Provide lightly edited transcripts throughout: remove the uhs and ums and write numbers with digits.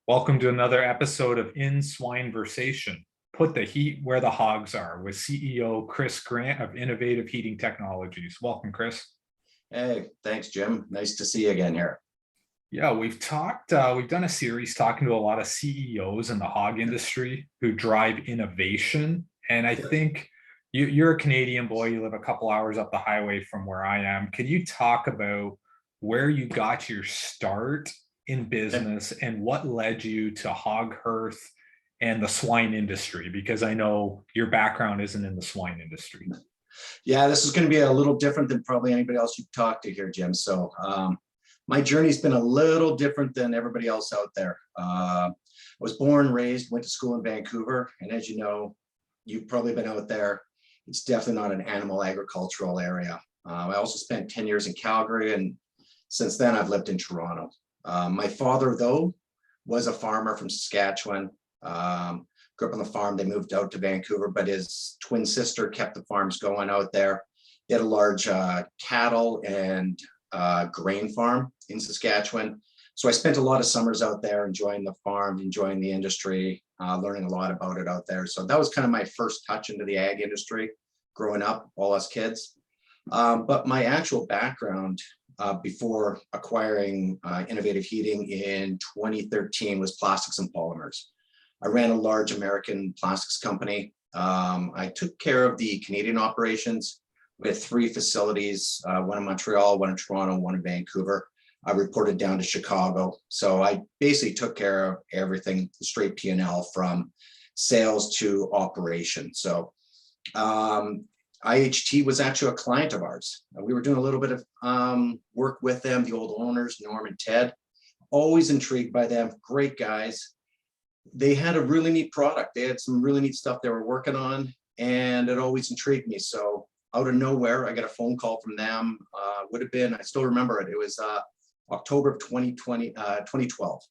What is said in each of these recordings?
Welcome to another episode of In Swine Versation. Put the heat where the hogs are with CEO Chris Grant of Innovative Heating Technologies. Welcome, Chris. Hey, thanks, Jim. Nice to see you again here. Yeah, we've done a series talking to a lot of CEOs in the hog industry who drive innovation. And I think you're a Canadian boy, you live a couple hours up the highway from where I am. Can you talk about where you got your start in business and what led you to hog hearth and the swine industry? Because I know your background isn't in the swine industry. Yeah, this is going to be a little different than probably anybody else you've talked to here, Jim. So my journey's been a little different than everybody else out there. I was born, raised, went to school in Vancouver. And as you know, you've probably been out there. It's definitely not an animal agricultural area. I also spent 10 years in Calgary, and since then I've lived in Toronto. My father, though, was a farmer from Saskatchewan. Grew up on the farm. They moved out to Vancouver, but his twin sister kept the farms going out there. They had a large cattle and grain farm in Saskatchewan. So I spent a lot of summers out there enjoying the farm, enjoying the industry, learning a lot about it out there. So that was kind of my first touch into the ag industry growing up, all us kids. But my actual background before acquiring Innovative Heating in 2013 was plastics and polymers. I ran a large American plastics company. I took care of the Canadian operations. We had 3 facilities, one in Montreal, one in Toronto, one in Vancouver. I reported down to Chicago. So I basically took care of everything, straight P&L from sales to operation. So IHT was actually a client of ours. We were doing a little bit of work with them, the old owners, Norm and Ted. Always intrigued by them, great guys. They had a really neat product. They had some really neat stuff they were working on, and it always intrigued me. So out of nowhere, I got a phone call from them. Would have been, I still remember it. It was October of 2012.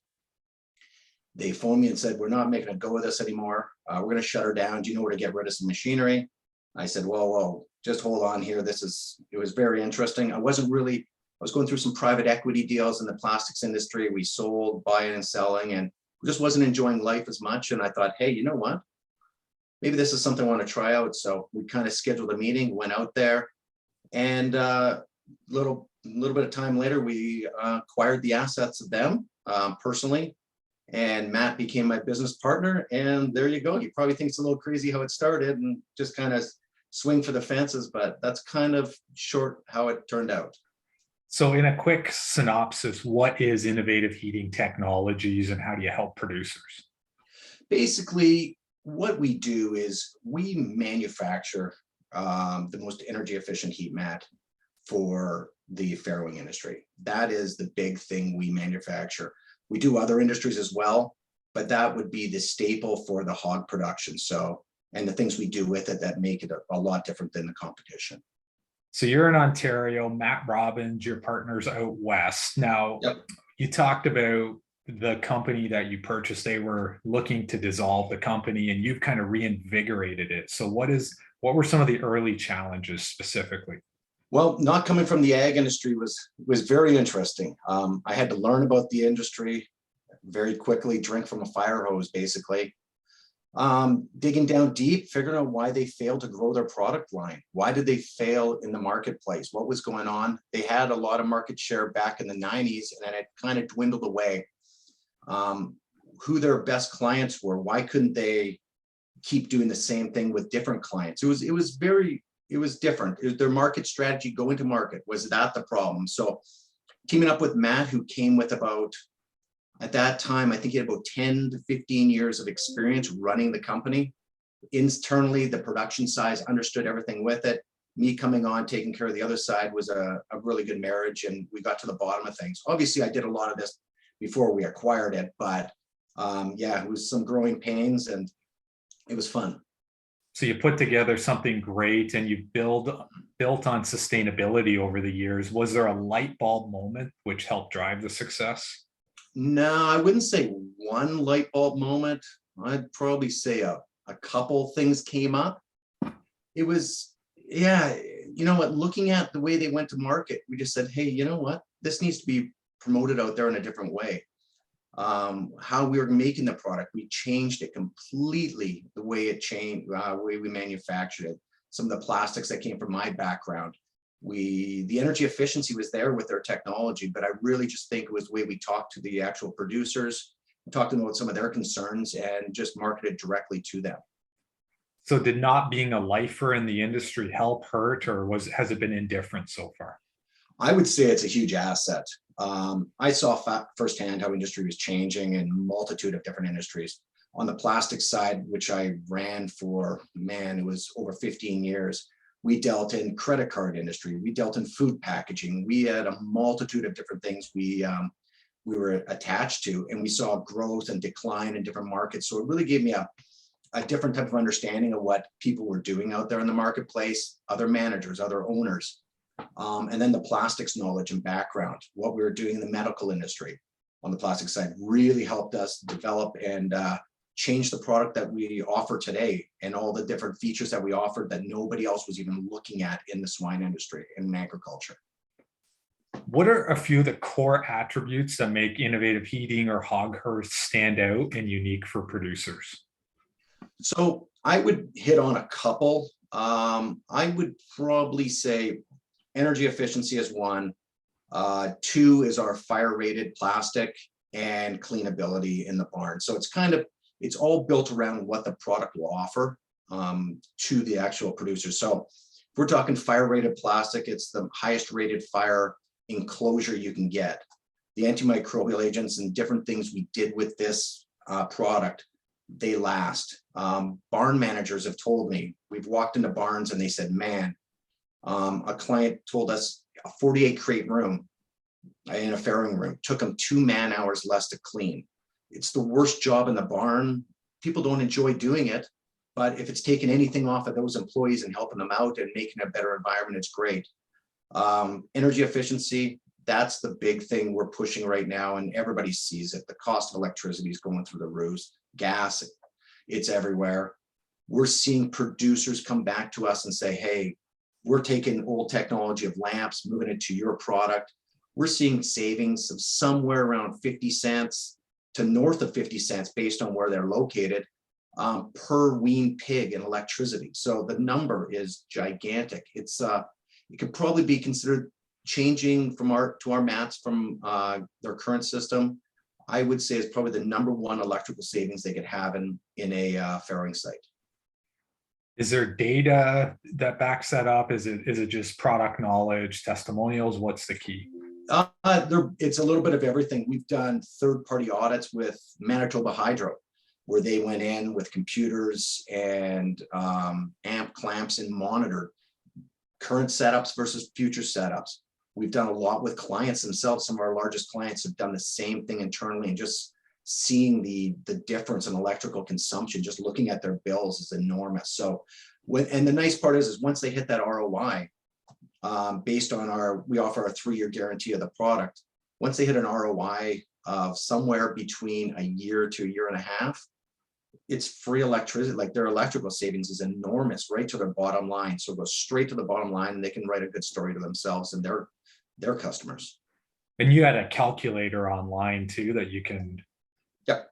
They phoned me and said, "We're not making a go of this anymore. We're going to shut her down. Do you know where to get rid of some machinery?" I said, whoa, just hold on here. It was very interesting. I was going through some private equity deals in the plastics industry. We sold, buying and selling, and just wasn't enjoying life as much. And I thought, hey, you know what? Maybe this is something I want to try out. So we kind of scheduled a meeting, went out there, and little bit of time later, we acquired the assets of them personally. And Matt became my business partner. And there you go. You probably think it's a little crazy how it started and just kind of swing for the fences, but that's kind of short how it turned out. So in a quick synopsis, what is Innovative Heating Technologies and how do you help producers? Basically, what we do is we manufacture the most energy efficient heat mat for the farrowing industry. That is the big thing we manufacture. We do other industries as well, but that would be the staple for the hog production. So, and the things we do with it that make it a lot different than the competition. So you're in Ontario, Matt Robbins, your partner's out west. Now, Yep. You talked about the company that you purchased. They were looking to dissolve the company and you've kind of reinvigorated it. So what were some of the early challenges specifically? Well, not coming from the ag industry was very interesting. I had to learn about the industry very quickly, drink from a fire hose, basically. Digging down deep, figuring out why they failed to grow their product line. Why did they fail in the marketplace? What was going on? They had a lot of market share back in the 90s, and then it kind of dwindled away. Who their best clients were, why couldn't they keep doing the same thing with different clients? It was different. Their market strategy going to market, was that the problem? So teaming up with Matt, who came with about, at that time, I think he had about 10 to 15 years of experience running the company. Internally, the production side, understood everything with it. Me coming on, taking care of the other side was a really good marriage, and we got to the bottom of things. Obviously, I did a lot of this before we acquired it, but yeah, it was some growing pains and it was fun. So you put together something great and you built on sustainability over the years. Was there a light bulb moment which helped drive the success? No, I wouldn't say one light bulb moment. I'd probably say a couple things came up. It was, yeah, you know what, looking at the way they went to market, we just said, hey, you know what, this needs to be promoted out there in a different way. how we were making the product. We changed it completely, the way it changed, the way we manufactured it. Some of the plastics that came from my background. The energy efficiency was there with their technology, but I really just think it was the way we talked to the actual producers, talked to them about some of their concerns, and just marketed directly to them. So did not being a lifer in the industry help, hurt, or has it been indifferent so far? I would say it's a huge asset. I saw firsthand how industry was changing in a multitude of different industries. On the plastic side, which I ran for, man, it was over 15 years. We dealt in credit card industry. We dealt in food packaging. We had a multitude of different things we were attached to, and we saw growth and decline in different markets. So it really gave me a different type of understanding of what people were doing out there in the marketplace, other managers, other owners. And then the plastics knowledge and background, what we were doing in the medical industry on the plastic side really helped us develop and change the product that we offer today, and all the different features that we offered that nobody else was even looking at in the swine industry and in agriculture. What are a few of the core attributes that make innovative heating or hog hearth stand out and unique for producers? So I would hit on a couple. I would probably say energy efficiency is one. Two is our fire rated plastic, and cleanability in the barn. So it's all built around what the product will offer to the actual producer. So if we're talking fire rated plastic, it's the highest rated fire enclosure you can get. The antimicrobial agents and different things we did with this product, they last. Barn managers have told me, we've walked into barns and they said, man, a client told us a 48 crate room in a farrowing room took them 2 man-hours less to clean. It's the worst job in the barn. People don't enjoy doing it, but if it's taking anything off of those employees and helping them out and making a better environment, it's great. Energy efficiency, that's the big thing we're pushing right now, and everybody sees it. The cost of electricity is going through the roof. Gas, it's everywhere. We're seeing producers come back to us and say, hey, we're taking old technology of lamps, moving it to your product. We're seeing savings of somewhere around 50 cents to north of 50 cents based on where they're located per weaned pig in electricity. So the number is gigantic. It could probably be considered changing from our mats from their current system. I would say is probably the #1 electrical savings they could have in a farrowing site. Is there data that backs that up? Is it just product knowledge, testimonials? What's the key? It's a little bit of everything. We've done third-party audits with Manitoba Hydro, where they went in with computers and amp clamps and monitored current setups versus future setups. We've done a lot with clients themselves. Some of our largest clients have done the same thing internally, and just seeing the difference in electrical consumption, just looking at their bills, is enormous. So and the nice part is once they hit that ROI, based on we offer a 3-year guarantee of the product. Once they hit an ROI of somewhere between a year to a year and a half, it's free electricity. Like, their electrical savings is enormous, right to their bottom line. So it goes straight to the bottom line, and they can write a good story to themselves and their customers. And you had a calculator online too that you can. Yep.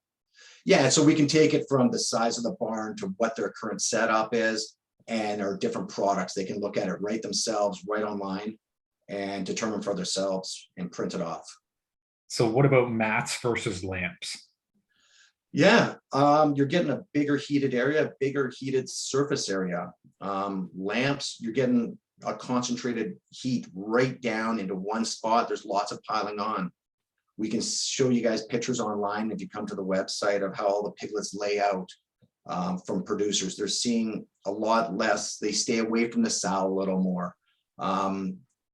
Yeah, so we can take it from the size of the barn to what their current setup is and our different products. They can look at it right themselves, right online, and determine for themselves and print it off. So what about mats versus lamps? Yeah, you're getting a bigger heated area, bigger heated surface area. Lamps, you're getting a concentrated heat right down into one spot. There's lots of piling on. We can show you guys pictures online if you come to the website of how all the piglets lay out from producers. They're seeing a lot less. They stay away from the sow a little more.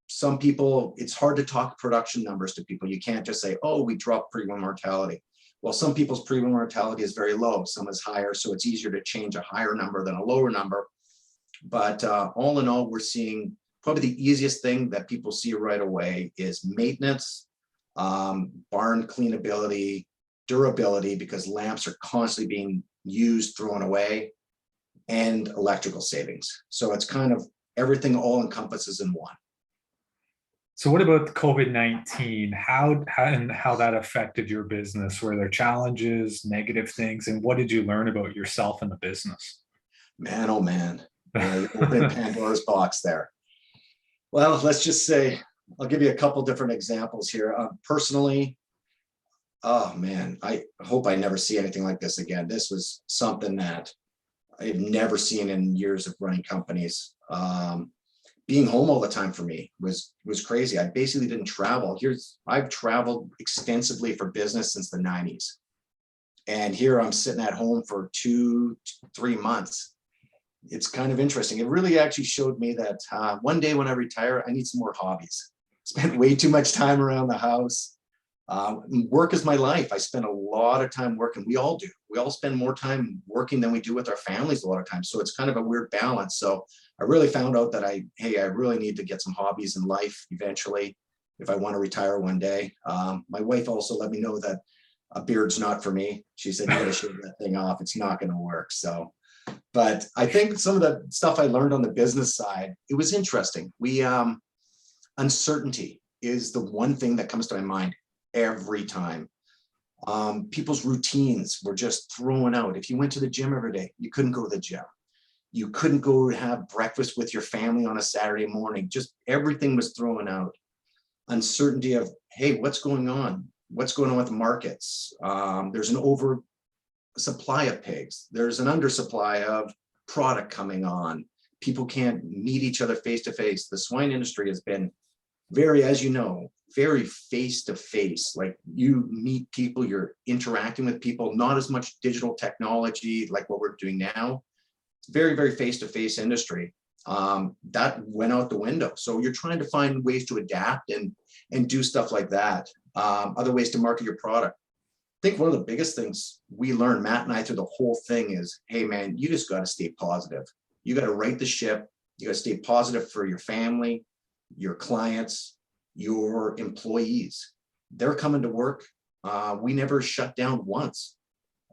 Some people, it's hard to talk production numbers to people. You can't just say, oh, we dropped pre-wean mortality. Well, some people's pre-wean mortality is very low, some is higher, so it's easier to change a higher number than a lower number. But all in all, we're seeing probably the easiest thing that people see right away is maintenance, barn cleanability, durability, because lamps are constantly being used, thrown away, and electrical savings. So it's kind of everything all encompasses in one. So what about the COVID-19? How that affected your business? Were there challenges, negative things, and what did you learn about yourself and the business? Man, oh man, you're opening Pandora's box there. Well, let's just say, I'll give you a couple different examples here. Personally, oh man, I hope I never see anything like this again. This was something that I've never seen in years of running companies. Being home all the time for me was crazy. I basically didn't travel. I've traveled extensively for business since the 90s. And here I'm sitting at home for 2-3 months. It's kind of interesting. It really actually showed me that one day when I retire, I need some more hobbies. Spent way too much time around the house. Work is my life. I spend a lot of time working. We all do. We all spend more time working than we do with our families a lot of times. So it's kind of a weird balance. So I really found out that I really need to get some hobbies in life eventually if I want to retire one day. My wife also let me know that a beard's not for me. She said, you got to shave that thing off. It's not going to work. So, but I think some of the stuff I learned on the business side, it was interesting. Uncertainty is the one thing that comes to my mind every time. People's routines were just thrown out. If you went to the gym every day, you couldn't go to the gym. You couldn't go have breakfast with your family on a Saturday morning. Just everything was thrown out. Uncertainty of, hey, what's going on? What's going on with the markets? There's an oversupply of pigs. There's an undersupply of product coming on. People can't meet each other face to face. The swine industry has been very, as you know, very face to face. Like you meet people, you're interacting with people, not as much digital technology like what we're doing now. It's very, very face to face industry. That went out the window. So you're trying to find ways to adapt and do stuff like that. Other ways to market your product. I think one of the biggest things we learned, Matt and I, through the whole thing is, hey man, you just got to stay positive. You got to right the ship. You got to stay positive for your family, your clients, your employees. They're coming to work. We never shut down once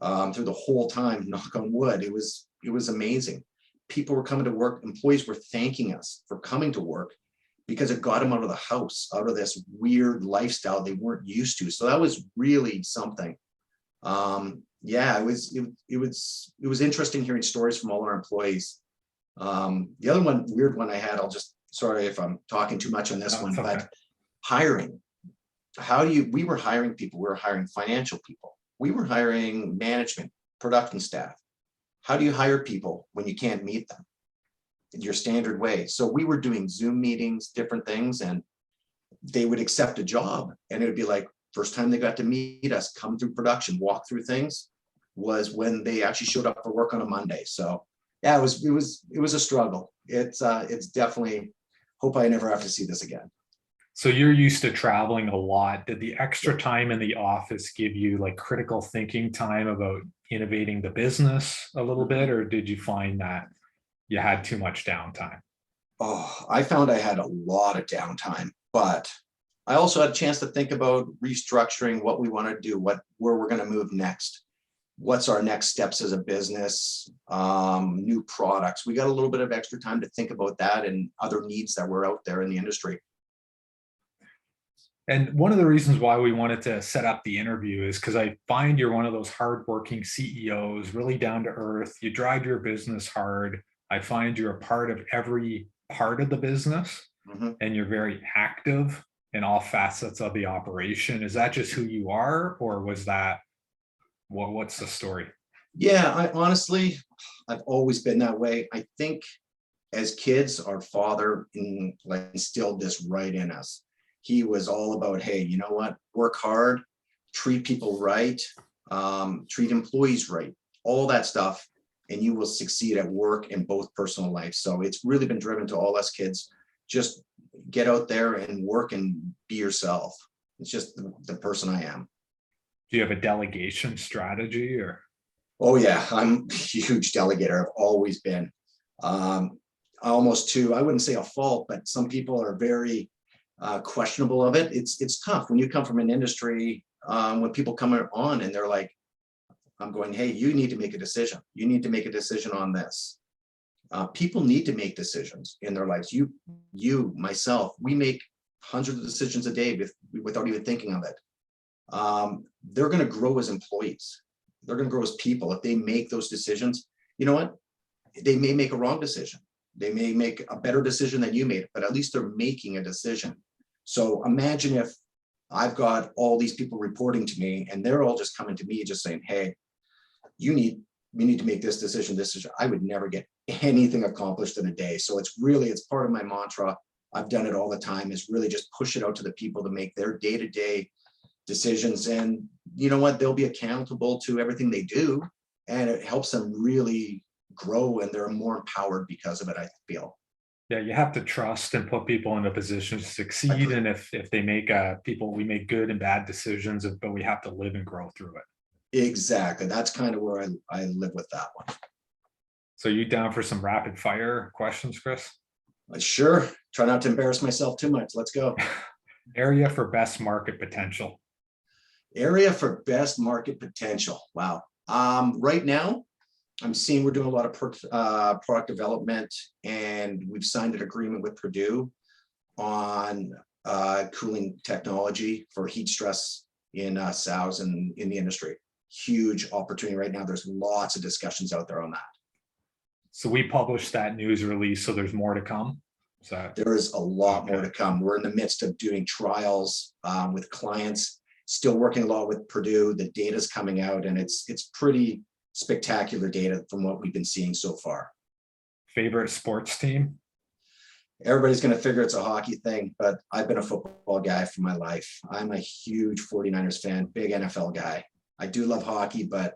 through the whole time, knock on wood. It was amazing. People were coming to work. Employees were thanking us for coming to work because it got them out of the house, out of this weird lifestyle they weren't used to. So that was really something. Yeah, it was interesting hearing stories from all our employees. The other one, weird one I had, sorry if I'm talking too much on this one, Okay. but hiring. We were hiring people. We were hiring financial people. We were hiring management, production staff. How do you hire people when you can't meet them in your standard way? So we were doing Zoom meetings, different things, and they would accept a job. And it would be like, first time they got to meet us, come through production, walk through things, was when they actually showed up for work on a Monday. So yeah, it was a struggle. It's definitely, hope I never have to see this again. So you're used to traveling a lot. Did the extra time in the office give you like critical thinking time about innovating the business a little bit, or did you find that you had too much downtime? Oh, I found I had a lot of downtime, but I also had a chance to think about restructuring what we want to do, where we're going to move next. What's our next steps as a business, new products. We got a little bit of extra time to think about that and other needs that were out there in the industry. And one of the reasons why we wanted to set up the interview is because I find you're one of those hardworking CEOs, really down to earth. You drive your business hard. I find you're a part of every part of the business, and you're very active in all facets of the operation. Is that just who you are, or was that what's the story? Yeah, I've always been that way. I think as kids, our father instilled this right in us. He was all about, hey, you know what? Work hard, treat people right, treat employees right, all that stuff, and you will succeed at work and both personal life. So it's really been driven to all us kids. Just get out there and work and be yourself. It's just the person I am. Do you have a delegation strategy or? Oh yeah, I'm a huge delegator. I've always been. Almost to, I wouldn't say a fault, but some people are very questionable of it. It's tough when you come from an industry, when people come on and they're like, I'm going, hey, you need to make a decision. You need to make a decision on this. People need to make decisions in their lives. Myself, we make hundreds of decisions a day without even thinking of it. They're going to grow as employees. They're going to grow as people. If they make those decisions, you know what? They may make a wrong decision. They may make a better decision than you made, but at least they're making a decision. So imagine if I've got all these people reporting to me and they're all just coming to me just saying, hey, we need to make this decision, this decision. I would never get anything accomplished in a day. So it's part of my mantra. I've done it all the time, is really just push it out to the people to make their day-to-day decisions. And you know what? They'll be accountable to everything they do. And it helps them really grow, and they're more empowered because of it, I feel. Yeah, you have to trust and put people in a position to succeed. And if they make we make good and bad decisions, but we have to live and grow through it. Exactly. That's kind of where I live with that one. So you down for some rapid fire questions, Chris? Sure. Try not to embarrass myself too much. Let's go. Area for best market potential. Area for best market potential. Wow. Right now, I'm seeing we're doing a lot of product development, and we've signed an agreement with Purdue on cooling technology for heat stress in sows and in the industry. Huge opportunity right now. There's lots of discussions out there on that. So we published that news release, so there's more to come. So there is a lot more to come. We're in the midst of doing trials with clients, still working a lot with Purdue. The data's coming out, and it's pretty spectacular data from what we've been seeing so far. Favorite sports team? Everybody's going to figure it's a hockey thing, but I've been a football guy for my life. I'm a huge 49ers fan, big NFL guy. I do love hockey, but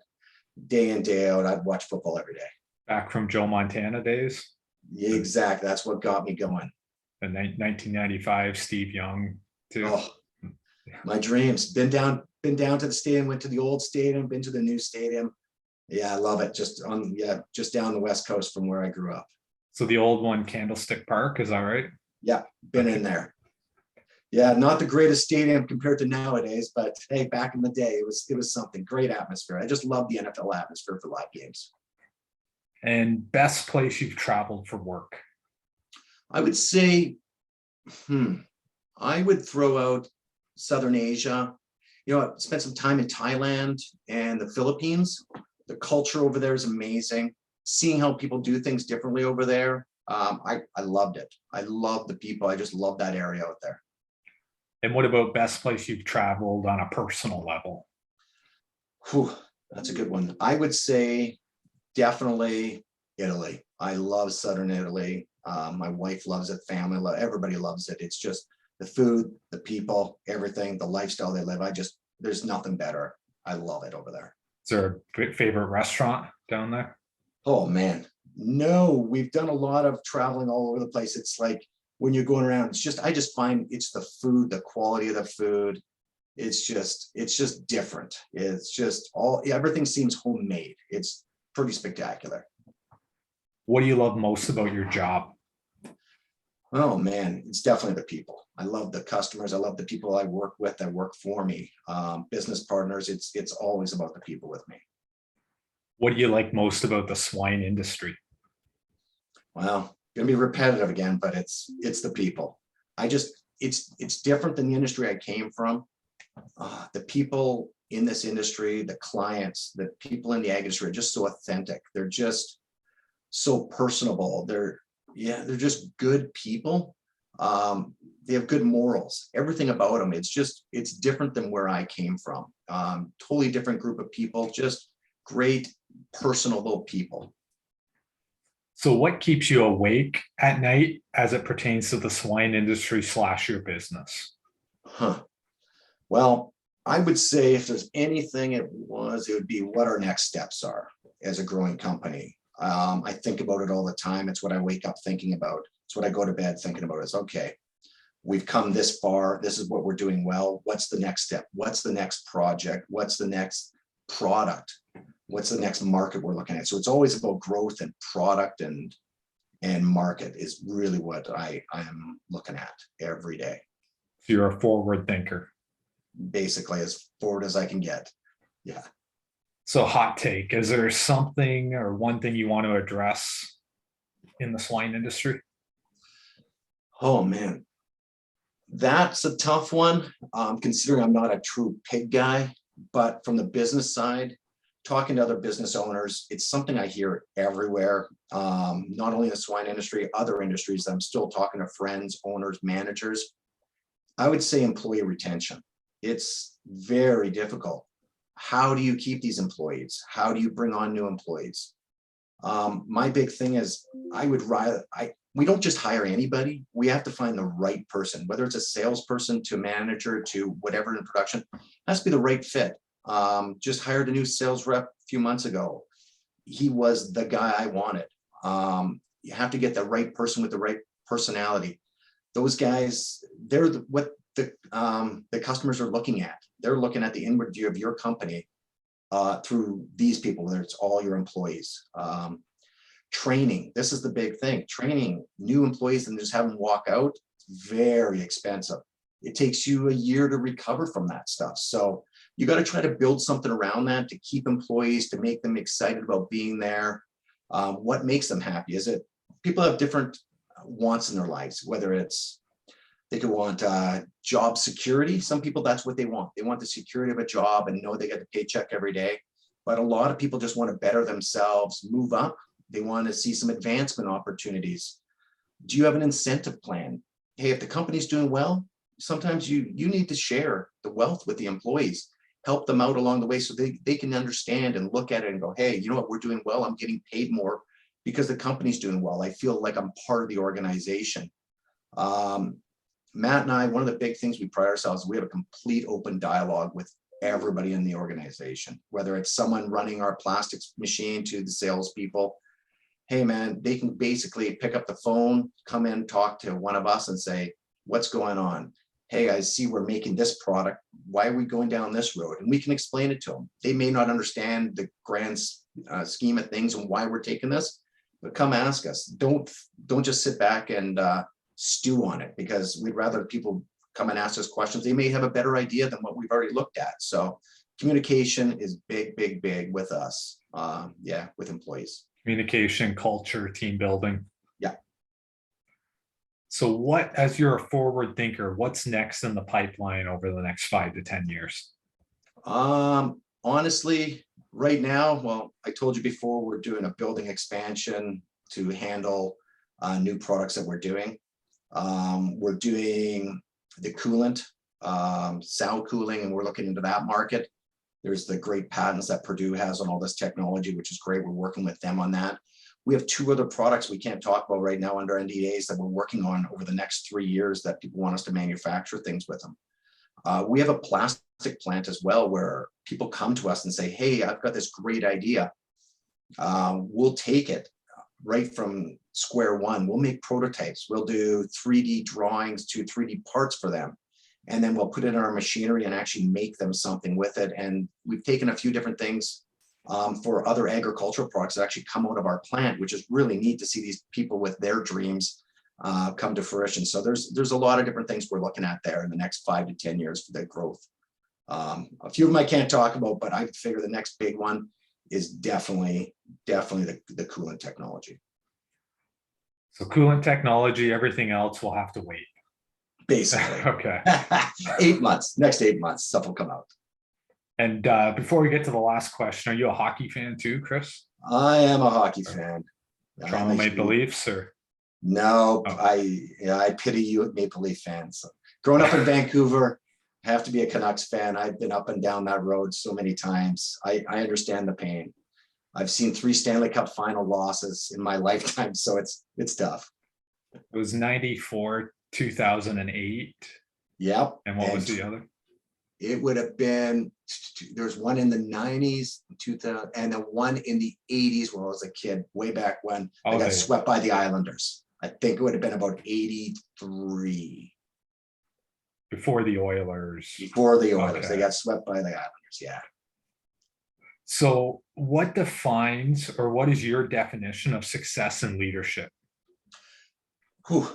day in, day out, I'd watch football every day. Back from Joe Montana days? Yeah, exactly. That's what got me going. The 1995 Steve Young too. Oh, my dreams. Been down to the stadium, went to the old stadium, been to the new stadium. Yeah, I love it. Just down the West Coast from where I grew up. So the old one, Candlestick Park, is that right? Yeah, been in there. Yeah, not the greatest stadium compared to nowadays, but hey, back in the day, it was something. Great atmosphere. I just love the NFL atmosphere for live games. And best place you've traveled for work? I would say, I would throw out Southern Asia. You know, I spent some time in Thailand and the Philippines. The culture over there is amazing. Seeing how people do things differently over there, I loved it. I love the people. I just love that area out there. And what about best place you've traveled on a personal level? Whew, that's a good one. I would say definitely Italy. I love Southern Italy. My wife loves it. Family, everybody loves it. It's just the food, the people, everything, the lifestyle they live. There's nothing better. I love it over there. Is there a favorite restaurant down there? Oh man, no, we've done a lot of traveling all over the place. It's like when you're going around, I just find it's the food, the quality of the food. It's just different. It's just everything seems homemade. It's pretty spectacular. What do you love most about your job? Oh man, it's definitely the people. I love the customers. I love the people I work with that work for me. Business partners. It's always about the people with me. What do you like most about the swine industry? Well, gonna be repetitive again, but it's the people. It's different than the industry I came from. The people in this industry, the clients, the people in the ag industry are just so authentic. They're just so personable. They're just good people. They have good morals. Everything about them, it's different than where I came from. Totally different group of people, just great, personable people. So what keeps you awake at night as it pertains to the swine industry / your business? Well, I would say if there's anything it would be what our next steps are as a growing company. I think about it all the time. It's what I wake up thinking about. It's what I go to bed thinking about. It's okay. We've come this far. This is what we're doing well. What's the next step? What's the next project? What's the next product? What's the next market we're looking at? So it's always about growth and product and market is really what I am looking at every day. So you're a forward thinker. Basically as forward as I can get. Yeah. So hot take, is there something or one thing you want to address in the swine industry? Oh man, That's a tough one, considering I'm not a true pig guy, but from the business side, talking to other business owners, it's something I hear everywhere. Not only in the swine industry, other industries. I'm still talking to friends, owners, managers. I would say employee retention. It's very difficult. How do you keep these employees? How do you bring on new employees? My big thing is I would rather, we don't just hire anybody. We have to find the right person, whether it's a salesperson to manager to whatever in production, it has to be the right fit. Just hired a new sales rep a few months ago. He was the guy I wanted. You have to get the right person with the right personality. Those guys, they're what the customers are looking at. They're looking at the inward view of your company through these people, whether it's all your employees. Training, this is the big thing. Training new employees and just have them walk out, very expensive. It takes you a year to recover from that stuff. So you got to try to build something around that to keep employees, to make them excited about being there. What makes them happy? Is it people have different wants in their lives, whether it's they could want job security. Some people, that's what they want. They want the security of a job and know they get the paycheck every day. But a lot of people just want to better themselves, move up. They want to see some advancement opportunities. Do you have an incentive plan? Hey, if the company's doing well, sometimes you need to share the wealth with the employees, help them out along the way so they can understand and look at it and go, hey, you know what, we're doing well. I'm getting paid more because the company's doing well. I feel like I'm part of the organization. Matt and I, one of the big things we pride ourselves, we have a complete open dialogue with everybody in the organization, whether it's someone running our plastics machine to the salespeople. Hey man, they can basically pick up the phone, come in, talk to one of us and say, what's going on? Hey, I see we're making this product. Why are we going down this road? And we can explain it to them. They may not understand the grand scheme of things and why we're taking this, but come ask us. Don't just sit back and stew on it, because we'd rather people come and ask us questions. They may have a better idea than what we've already looked at. So communication is big, big, big with us. Yeah, with employees. Communication, culture, team building. Yeah. So what, as you're a forward thinker, what's next in the pipeline over the next 5 to 10 years? Honestly, right now, well, I told you before, we're doing a building expansion to handle new products that we're doing. We're doing the coolant, sound cooling, and we're looking into that market. There's the great patents that Purdue has on all this technology, which is great. We're working with them on that. We have 2 other products we can't talk about right now under NDAs that we're working on over the next 3 years that people want us to manufacture things with them. We have a plastic plant as well, where people come to us and say, hey, I've got this great idea. We'll take it right from square one. We'll make prototypes. We'll do 3D drawings to 3D parts for them. And then we'll put it in our machinery and actually make them something with it. And we've taken a few different things for other agricultural products that actually come out of our plant, which is really neat to see these people with their dreams come to fruition. So there's a lot of different things we're looking at there in the next 5 to 10 years for the growth. A few of them I can't talk about, but I figure the next big one is definitely the coolant technology. So coolant technology, everything else will have to wait. Basically. Okay. 8 months, next 8 months, stuff will come out. And before we get to the last question, are you a hockey fan too, Chris? I am a hockey fan. Toronto Maple Leafs, or? No, Oh. I pity you Maple Leaf fans. Growing up in Vancouver, I have to be a Canucks fan. I've been up and down that road so many times. I understand the pain. I've seen 3 Stanley Cup final losses in my lifetime, so it's tough. It was 94, 2008. Yep. And what was the other? It would have been, there's one in the 90s, 2000, and then one in the 80s when I was a kid, way back when I got swept by the Islanders. I think it would have been about 83. Before the Oilers. Before the Oilers. Okay. They got swept by the Islanders, yeah. So what defines, or what is your definition of success in leadership? Whew.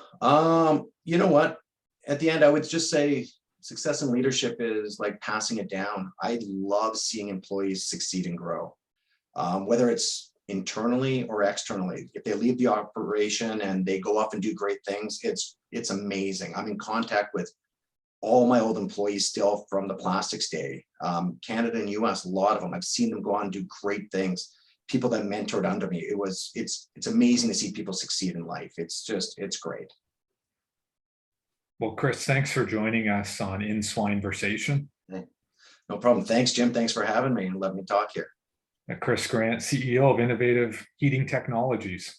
You know what? At the end, I would just say success in leadership is like passing it down. I love seeing employees succeed and grow, whether it's internally or externally. If they leave the operation and they go off and do great things, it's amazing. I'm in contact with all my old employees still from the plastics day. Canada and US, a lot of them, I've seen them go on and do great things. People that mentored under me. It's amazing to see people succeed in life. It's great. Well, Chris, thanks for joining us on In Swine Versation. No problem. Thanks, Jim. Thanks for having me and letting me talk here. Chris Grant, CEO of Innovative Heating Technologies.